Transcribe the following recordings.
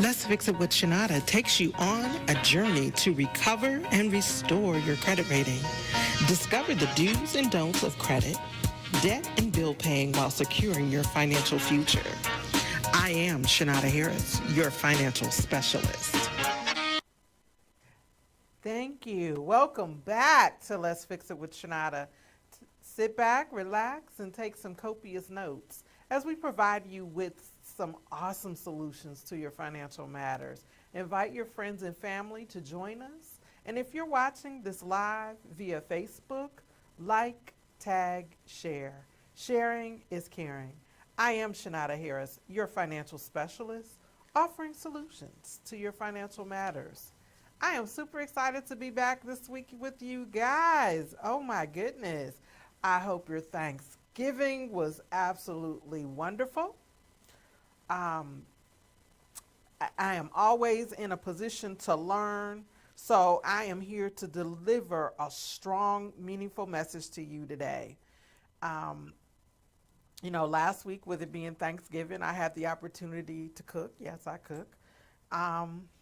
Let's Fix It with Shanada takes you on a journey to recover and restore your credit rating. Discover the do's and don'ts of credit, debt, and bill paying while securing your financial future. I am Shanada Harris, your financial specialist. Thank you. Welcome back to Let's Fix It with Shanada. Sit back, relax, and take some copious notes as we provide you with some awesome solutions to your financial matters. Invite your friends and family to join us. And if you're watching this live via Facebook, like, tag, share. Sharing is caring. I am Shanada Harris, your financial specialist, offering solutions to your financial matters. I am super excited to be back this week with you guys. Oh my goodness. I hope your Thanksgiving was absolutely wonderful. I am always in a position to learn, so I am here to deliver a strong, meaningful message to you today. Last week, with it being Thanksgiving, I had the opportunity to cook. Yes, I cook.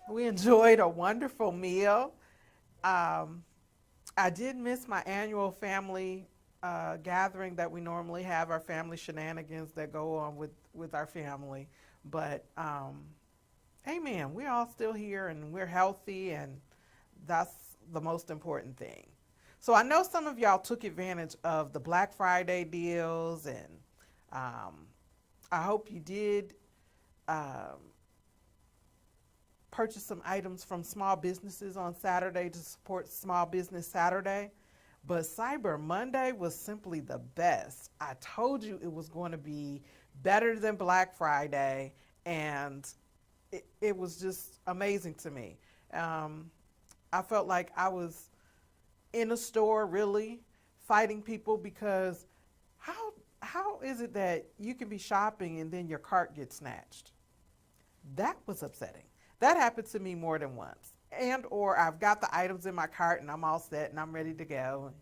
We enjoyed a wonderful meal. I did miss my annual family gathering that we normally have, our family shenanigans that go on with our family. But, amen, we're all still here and we're healthy, and that's the most important thing. So I know some of y'all took advantage of the Black Friday deals, and I hope you did purchase some items from small businesses on Saturday to support Small Business Saturday. But Cyber Monday was simply the best. I told you it was going to be better than Black Friday, and it was just amazing to me. I felt like I was in a store really fighting people, because how is it that you can be shopping and then your cart gets snatched? That was upsetting. That happened to me more than once. Or I've got the items in my cart and I'm all set and I'm ready to go,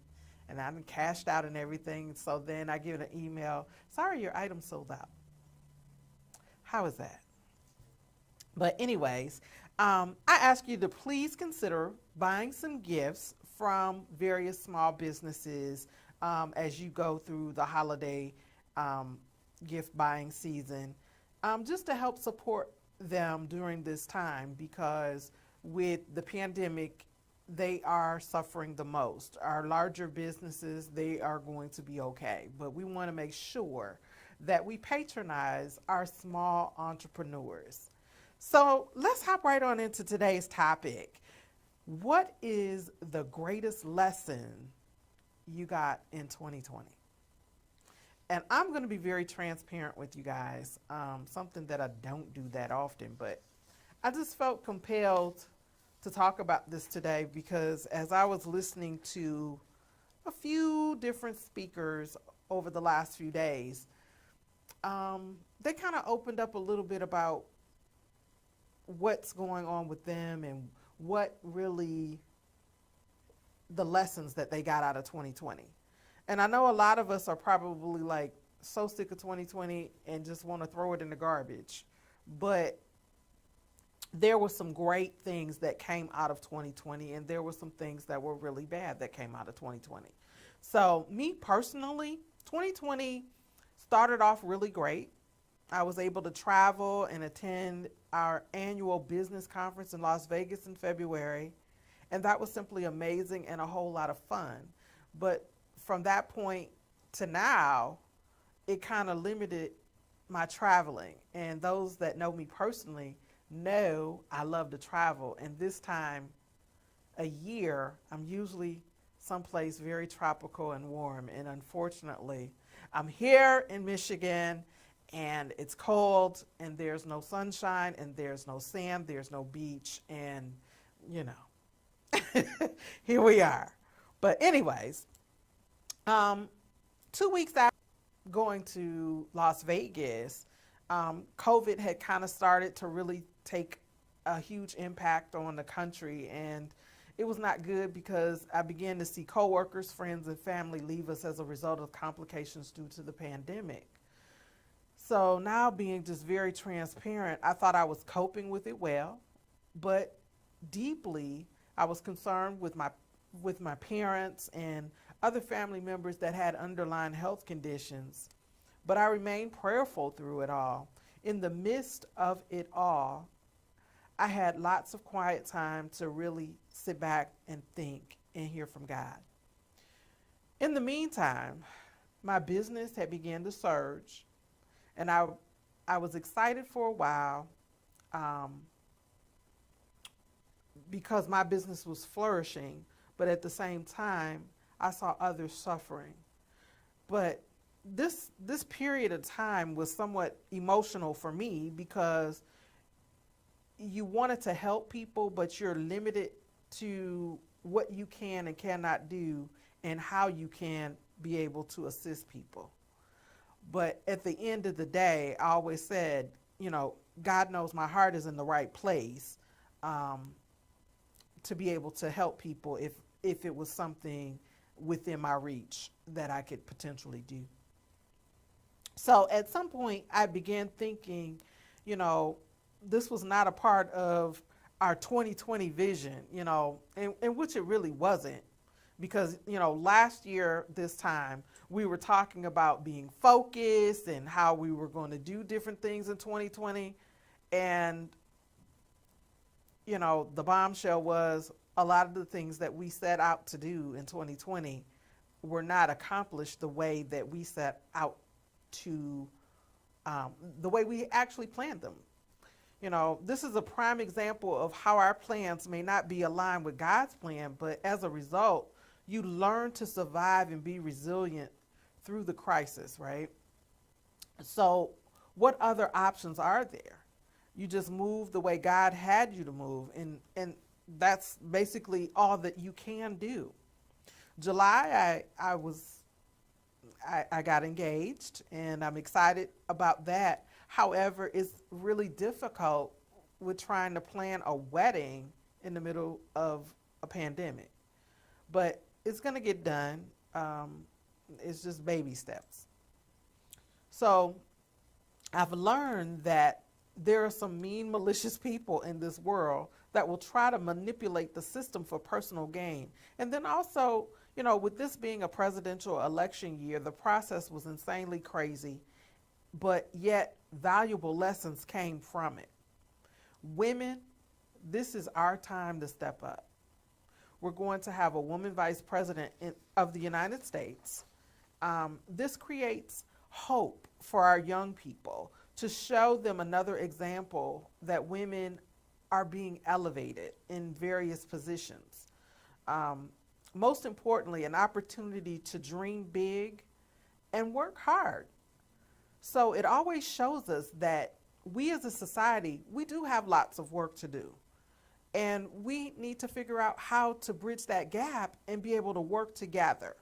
and I've cashed out and everything. So then I get an email, sorry, your item sold out. How is that? But anyways, I ask you to please consider buying some gifts from various small businesses as you go through the holiday gift buying season, just to help support them during this time, because with the pandemic, they are suffering the most. Our larger businesses, they are going to be okay, but we want to make sure that we patronize our small entrepreneurs. So let's hop right on into today's topic. What is the greatest lesson you got in 2020? And I'm going to be very transparent with you guys, something that I don't do that often, but I just felt compelled to talk about this today, because as I was listening to a few different speakers over the last few days, they kind of opened up a little bit about what's going on with them and what really the lessons that they got out of 2020. And I know a lot of us are probably like so sick of 2020 and just want to throw it in the garbage. But there were some great things that came out of 2020, and there were some things that were really bad that came out of 2020. So me personally, 2020 started off really great. I was able to travel and attend our annual business conference in Las Vegas in February, and that was simply amazing and a whole lot of fun. But from that point to now, it kind of limited my traveling. And those that know me personally know I love to travel. And this time a year, I'm usually someplace very tropical and warm. And unfortunately, I'm here in Michigan, and it's cold, and there's no sunshine, and there's no sand, there's no beach, and here we are. But anyways, 2 weeks after going to Las Vegas, COVID had kind of started to really take a huge impact on the country, and it was not good, because I began to see coworkers, friends, and family leave us as a result of complications due to the pandemic. So now, being just very transparent, I thought I was coping with it well, but deeply I was concerned with my parents and other family members that had underlying health conditions. But I remained prayerful through it all. In the midst of it all, I had lots of quiet time to really sit back and think and hear from God. In the meantime, my business had begun to surge, and I was excited for a while, um, because my business was flourishing, but at the same time, I saw others suffering. But this period of time was somewhat emotional for me because you wanted to help people, but you're limited to what you can and cannot do and how you can be able to assist people. But at the end of the day, I always said, God knows my heart is in the right place, um, to be able to help people if it was something within my reach that I could potentially do. So at some point, I began thinking, you know, this was not a part of our 2020 vision, in which it really wasn't. Because, last year, this time, we were talking about being focused and how we were going to do different things in 2020. And, the bombshell was a lot of the things that we set out to do in 2020 were not accomplished the way that we set out to, the way we actually planned them. This is a prime example of how our plans may not be aligned with God's plan, but as a result, you learn to survive and be resilient through the crisis, right? So, what other options are there? You just move the way God had you to move, and that's basically all that you can do. July, I got engaged, and I'm excited about that. However, it's really difficult with trying to plan a wedding in the middle of a pandemic. But it's going to get done. It's just baby steps. So I've learned that there are some mean, malicious people in this world that will try to manipulate the system for personal gain. And then also, with this being a presidential election year, the process was insanely crazy, but yet valuable lessons came from it. Women, this is our time to step up. We're going to have a woman vice president of the United States. This creates hope for our young people to show them another example that women are being elevated in various positions. Most importantly, an opportunity to dream big and work hard. So it always shows us that we as a society, we do have lots of work to do. And we need to figure out how to bridge that gap and be able to work together.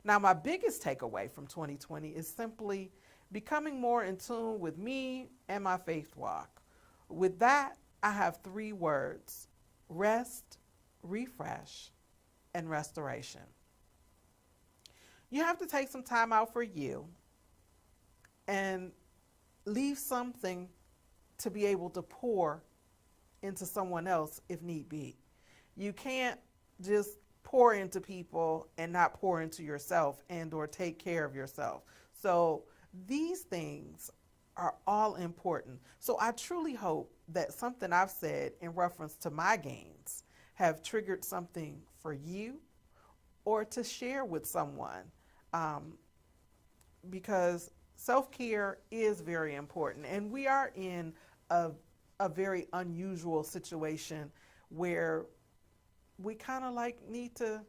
Now, my biggest takeaway from 2020 is simply becoming more in tune with me and my faith walk. With that, I have 3 words: rest, refresh, and restoration. You have to take some time out for you and leave something to be able to pour into someone else if need be. You can't just pour into people and not pour into yourself and or take care of yourself. So these things are all important. So I truly hope that something I've said in reference to my gains have triggered something for you or to share with someone, because self-care is very important. And we are in a very unusual situation where we kind of need to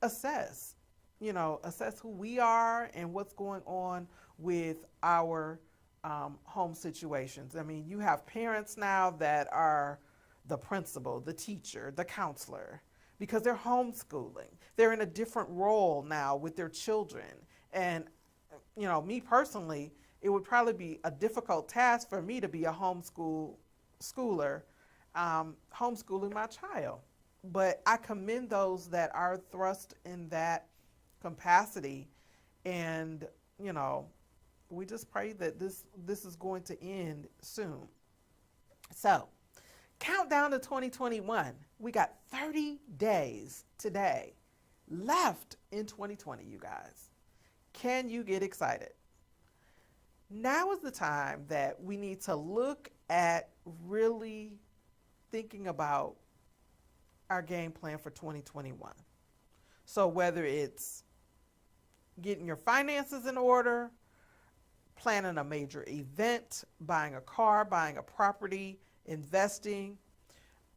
assess who we are and what's going on with our home situations. I mean, you have parents now that are the principal, the teacher, the counselor, because they're homeschooling. They're in a different role now with their children. And, me personally, it would probably be a difficult task for me to be a schooler, homeschooling my child. But I commend those that are thrust in that capacity and, We just pray that this is going to end soon. So, countdown to 2021. We got 30 days today left in 2020, you guys. Can you get excited? Now is the time that we need to look at really thinking about our game plan for 2021. So whether it's getting your finances in order, planning a major event, buying a car, buying a property, investing,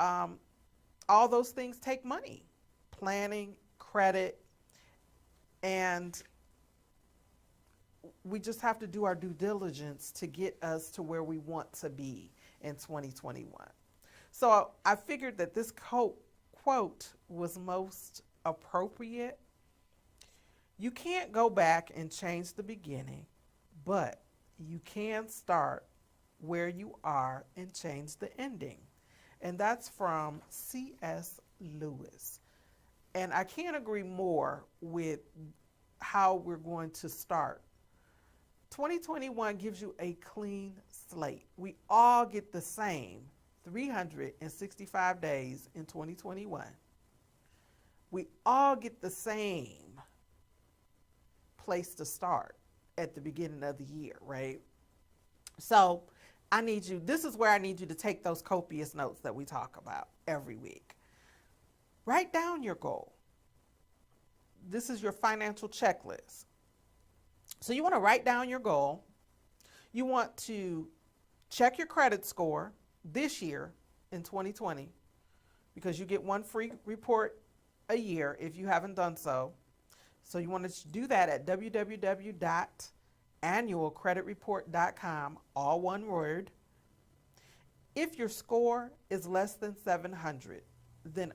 all those things take money. Planning, credit, and we just have to do our due diligence to get us to where we want to be in 2021. So I figured that this quote was most appropriate. You can't go back and change the beginning, but you can start where you are and change the ending. And that's from C.S. Lewis. And I can't agree more with how we're going to start. 2021 gives you a clean slate. We all get the same 365 days in 2021. We all get the same place to start at the beginning of the year, right? So this is where I need you to take those copious notes that we talk about every week. Write down your goal. This is your financial checklist. So you want to write down your goal. You want to check your credit score this year in 2020, because you get one free report a year if you haven't done so. So you want to do that at www.annualcreditreport.com, all one word. If your score is less than 700, then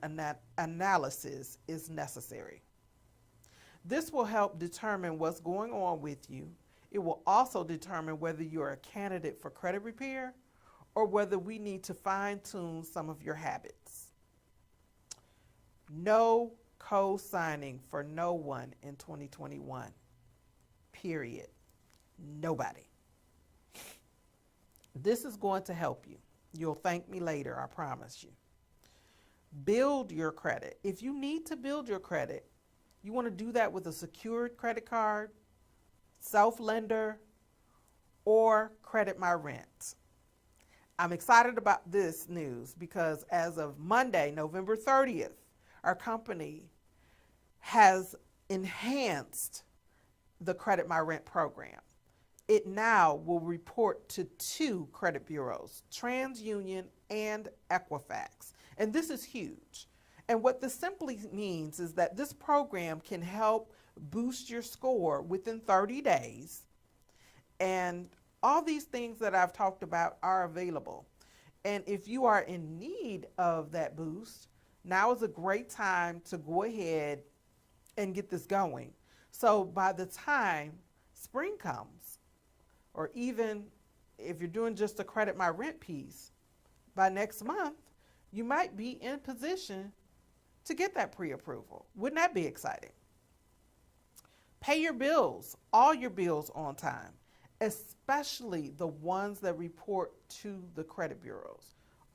analysis is necessary. This will help determine what's going on with you. It will also determine whether you're a candidate for credit repair or whether we need to fine-tune some of your habits. No co-signing for no one in 2021. Period. Nobody. This is going to help you. You'll thank me later, I promise you. Build your credit. If you need to build your credit, you want to do that with a secured credit card, self-lender, or Credit My Rent. I'm excited about this news because as of Monday, November 30th, our company has enhanced the Credit My Rent program. It now will report to 2 credit bureaus, TransUnion and Equifax. And this is huge. And what this simply means is that this program can help boost your score within 30 days. And all these things that I've talked about are available. And if you are in need of that boost, now is a great time to go ahead and get this going. So by the time spring comes, or even if you're doing just a Credit My Rent piece, by next month, you might be in position to get that pre-approval. Wouldn't that be exciting? Pay your bills, all your bills on time, especially the ones that report to the credit bureaus.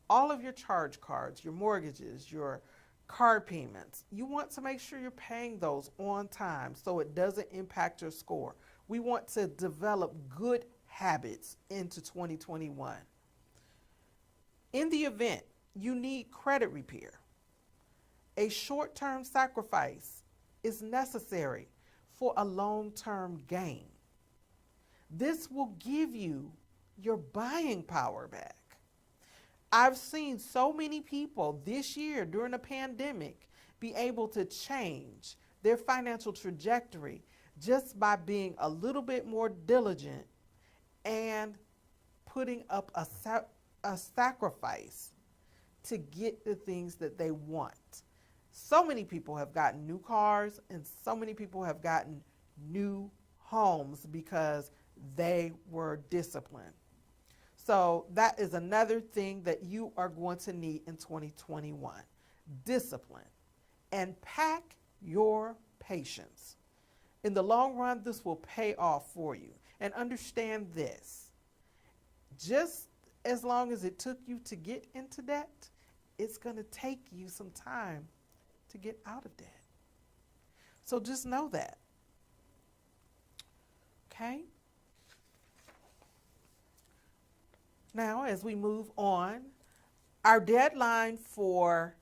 All of your charge cards, your mortgages, your card payments, you want to make sure you're paying those on time so it doesn't impact your score. We want to develop good habits into 2021. In the event you need credit repair, a short-term sacrifice is necessary for a long-term gain. This will give you your buying power back. I've seen so many people this year during the pandemic be able to change their financial trajectory just by being a little bit more diligent and putting up a sacrifice to get the things that they want. So many people have gotten new cars and so many people have gotten new homes because they were disciplined. So that is another thing that you are going to need in 2021. Discipline. And pack your patience. In the long run, this will pay off for you. And understand this, just as long as it took you to get into debt, it's going to take you some time to get out of debt. So just know that. Okay? Now, as we move on, our deadline for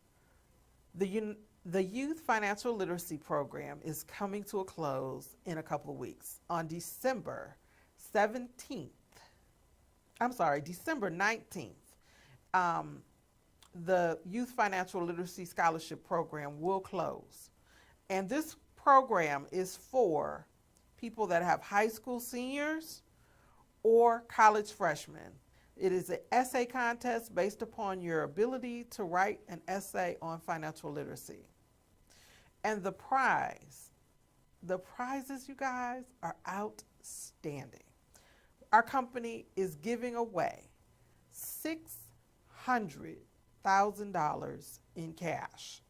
the Youth Financial Literacy Program is coming to a close in a couple of weeks on December 19th. The Youth Financial Literacy Scholarship Program will close. And this program is for people that have high school seniors or college freshmen. It is an essay contest based upon your ability to write an essay on financial literacy. And the prizes, you guys, are outstanding. Our company is giving away $600,000 in cash.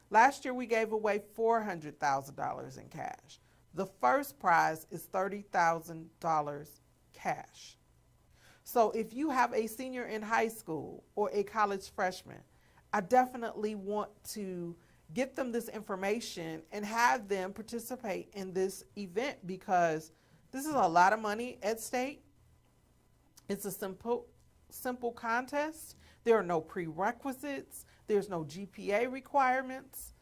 Last year we gave away $400,000 in cash. The first prize is $30,000 cash. So if you have a senior in high school or a college freshman, I definitely want to get them this information and have them participate in this event, because this is a lot of money at stake. It's a simple contest. There are no prerequisites. There's no GPA requirements.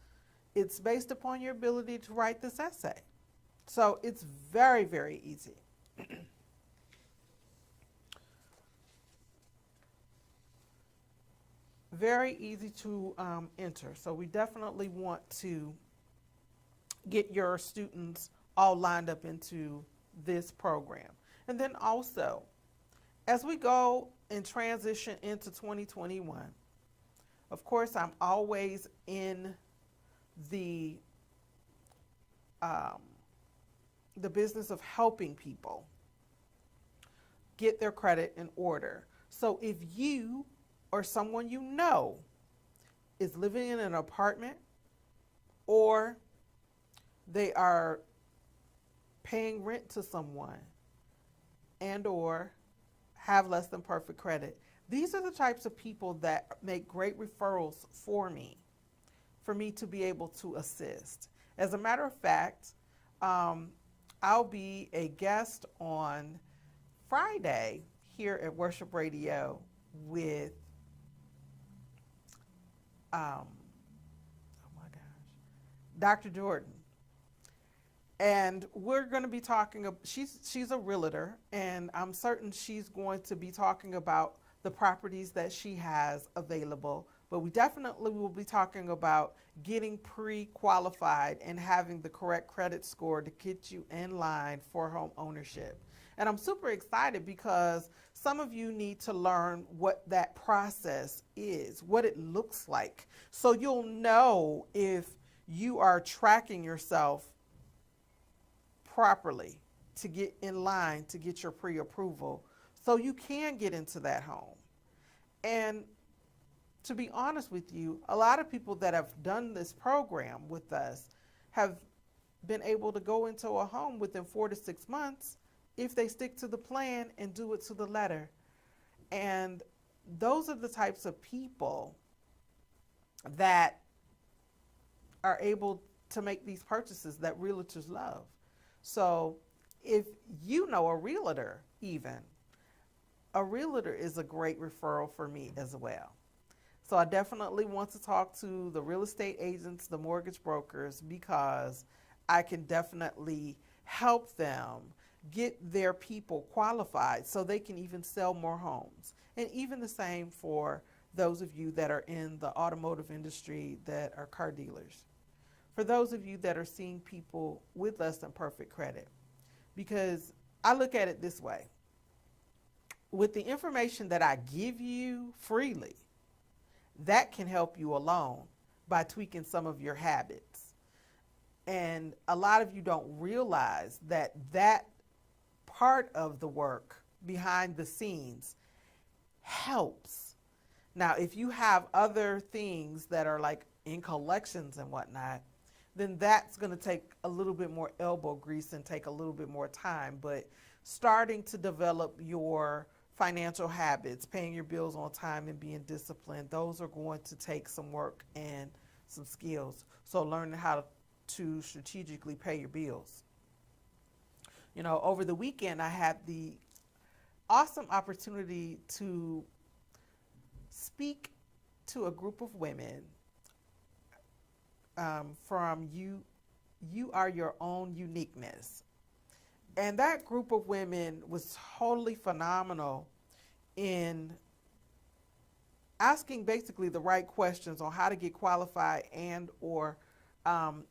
It's based upon your ability to write this essay. So it's very, very easy. Very easy to enter. So we definitely want to get your students all lined up into this program. And then also, as we go and transition into 2021, of course, I'm always in the business of helping people get their credit in order. So if you or someone you know is living in an apartment, or they are paying rent to someone, and or have less than perfect credit, these are the types of people that make great referrals for me to be able to assist. As a matter of fact, I'll be a guest on Friday here at Worship Radio with Dr. Jordan. And we're going to be talking, she's a realtor, and I'm certain she's going to be talking about the properties that she has available. But we definitely will be talking about getting pre-qualified and having the correct credit score to get you in line for home ownership. And I'm super excited because some of you need to learn what that process is, what it looks like. So you'll know if you are tracking yourself properly to get in line to get your pre-approval so you can get into that home. And to be honest with you, a lot of people that have done this program with us have been able to go into a home within 4 to 6 months if they stick to the plan and do it to the letter. And those are the types of people that are able to make these purchases that realtors love. So if you know a realtor even, a realtor is a great referral for me as well. So I definitely want to talk to the real estate agents, the mortgage brokers, because I can definitely help them get their people qualified so they can even sell more homes. And even the same for those of you that are in the automotive industry that are car dealers. For those of you that are seeing people with less than perfect credit, because I look at it this way. With the information that I give you freely, that can help you alone by tweaking some of your habits. And a lot of you don't realize that that part of the work behind the scenes helps. Now, if you have other things that are like in collections and whatnot, then that's going to take a little bit more elbow grease and take a little bit more time. But starting to develop your financial habits, paying your bills on time and being disciplined, those are going to take some work and some skills. So learning how to strategically pay your bills. You know, over the weekend, I had the awesome opportunity to speak to a group of women from You Are Your Own Uniqueness. And that group of women was totally phenomenal in asking basically the right questions on how to get qualified and or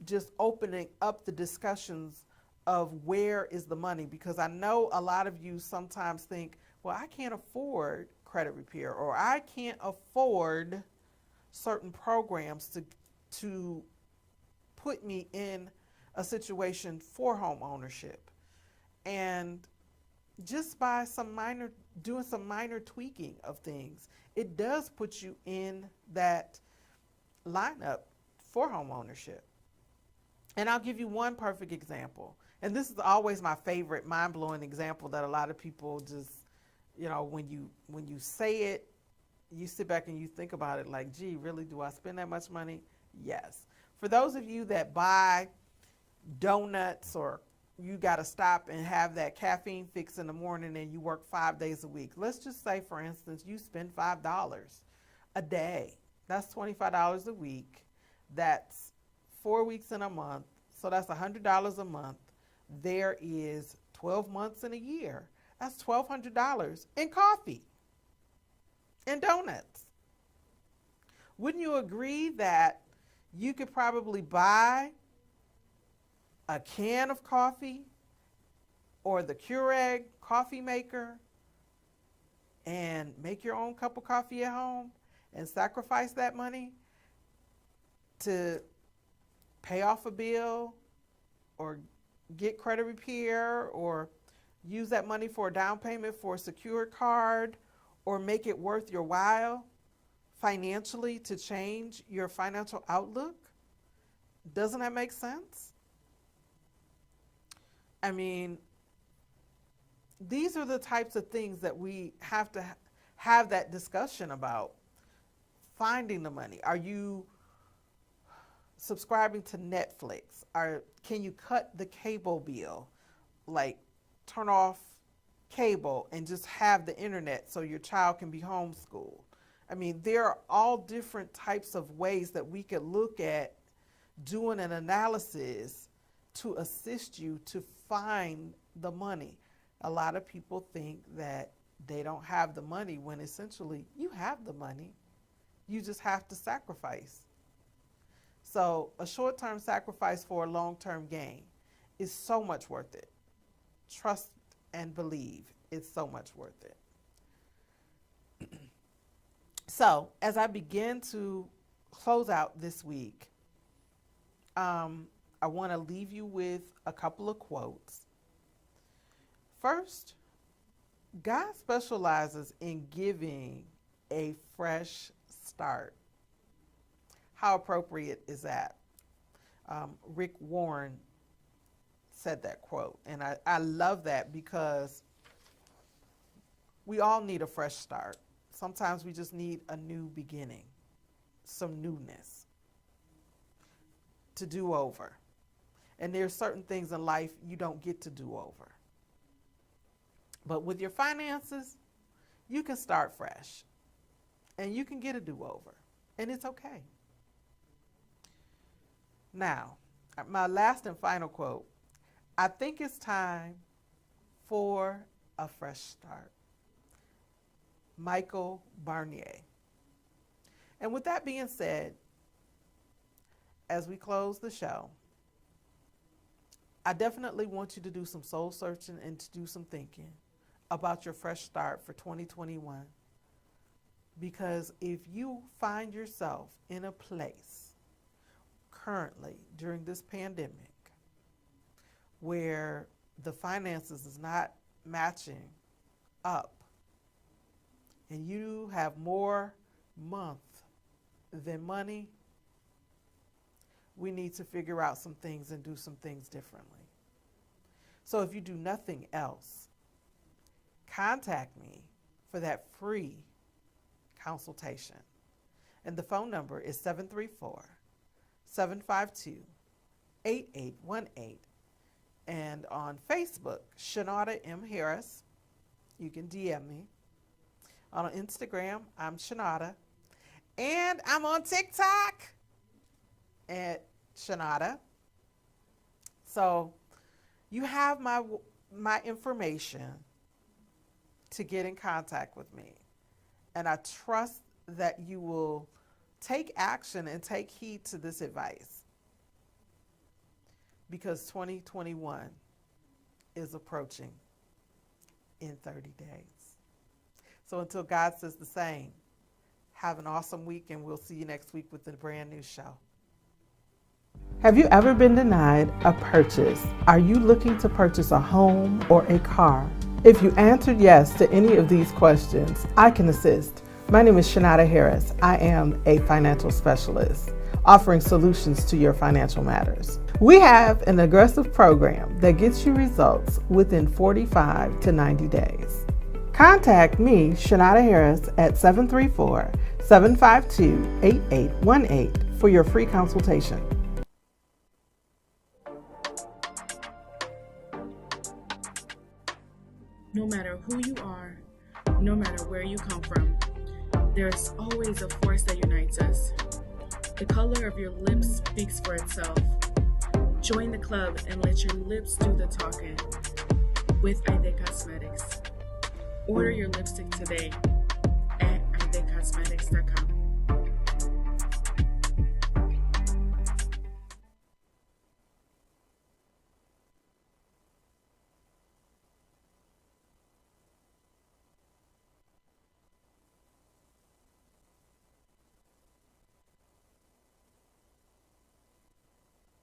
just opening up the discussions of where is the money, because I know a lot of you sometimes think, well, I can't afford credit repair, or I can't afford certain programs to put me in a situation for home ownership. And just by doing some minor tweaking of things, it does put you in that lineup for home ownership. And I'll give you one perfect example. And this is always my favorite mind-blowing example that a lot of people just, you know, when you say it, you sit back and you think about it like, gee, really, do I spend that much money? Yes. For those of you that buy donuts, or you got to stop and have that caffeine fix in the morning and you work 5 days a week. Let's just say, for instance, you spend $5 a day. That's $25 a week. That's 4 weeks in a month. So that's $100 a month. There is 12 months in a year. That's $1,200 in coffee and donuts. Wouldn't you agree that you could probably buy a can of coffee or the Keurig coffee maker and make your own cup of coffee at home and sacrifice that money to pay off a bill or get credit repair, or use that money for a down payment for a secured card, or make it worth your while financially to change your financial outlook? Doesn't that make sense? I mean, these are the types of things that we have to have that discussion about. Finding the money. Are you subscribing to Netflix? Can you cut the cable bill? Like, turn off cable and just have the internet so your child can be homeschooled. I mean, there are all different types of ways that we could look at doing an analysis to assist you to find the money. A lot of people think that they don't have the money when essentially you have the money. You just have to sacrifice. So a short-term sacrifice for a long-term gain is so much worth it. Trust and believe it's so much worth it. So as I begin to close out this week, I want to leave you with a couple of quotes. First, God specializes in giving a fresh start. How appropriate is that? Rick Warren said that quote, and I love that because we all need a fresh start. Sometimes we just need a new beginning, some newness, to do over. And there's certain things in life you don't get to do over. But with your finances, you can start fresh and you can get a do-over, and it's okay. Now, my last and final quote, I think it's time for a fresh start. Michael Barnier. And with that being said, as we close the show, I definitely want you to do some soul searching and to do some thinking about your fresh start for 2021. Because if you find yourself in a place currently during this pandemic where the finances is not matching up and you have more month than money, we need to figure out some things and do some things differently. So if you do nothing else, contact me for that free consultation. And the phone number is 734-752-8818. And on Facebook, Shanada M. Harris. You can DM me. On Instagram, I'm Shanada. And I'm on TikTok at Shanada. So you have my information to get in contact with me. And I trust that you will take action and take heed to this advice, because 2021 is approaching in 30 days. So until God says the same, have an awesome week, and we'll see you next week with a brand new show. Have you ever been denied a purchase? Are you looking to purchase a home or a car? If you answered yes to any of these questions, I can assist. My name is Shanada Harris. I am a financial specialist offering solutions to your financial matters. We have an aggressive program that gets you results within 45 to 90 days. Contact me, Shanada Harris, at 734-752-8818 for your free consultation. No matter who you are, no matter where you come from, there's always a force that unites us. The color of your lips speaks for itself. Join the club and let your lips do the talking with Ide Cosmetics. Order your lipstick today at idecosmetics.com.